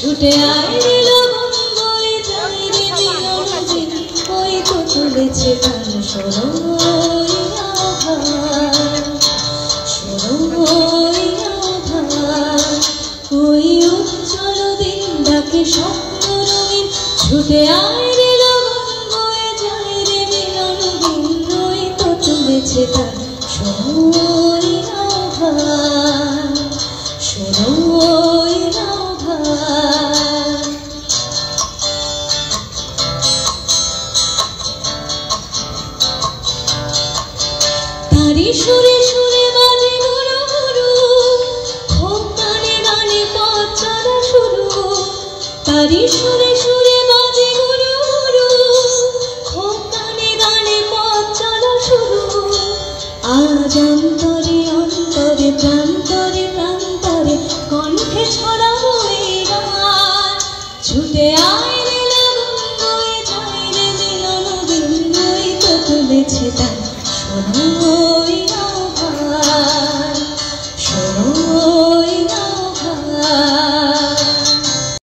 ছুটে আয় রে লগন বয়ে যায় রে মিলন দিন ওই তো তুলেছে গান শোনো ওই আভার শোনো ওই আভার ওই উজ্জ্বল দিন ডাকে স্বপ্ন রঙিন ছুটে আয় রে লগন বয়ে যায় রে মিলন দিন ওই তো তুলেছে গান শোনো ওই আভার শোনো ওই আভার তারি সুরে সুরে বাজে গুরু গুরু হোক গানে গানে পথ চলা শুরু তারি সুরে সুরে বাজে গুরু গুরু হোক গানে গানে পথ চলা শুরু আজ অন্তরে অন্তরে প্রান্তরে প্রান্তরে কণ্ঠে ছড়াবো এই গান ছুটে আয় রে লগন বয়ে যায় রে মিলন দিন ওই তো তুলেছে গান শোনো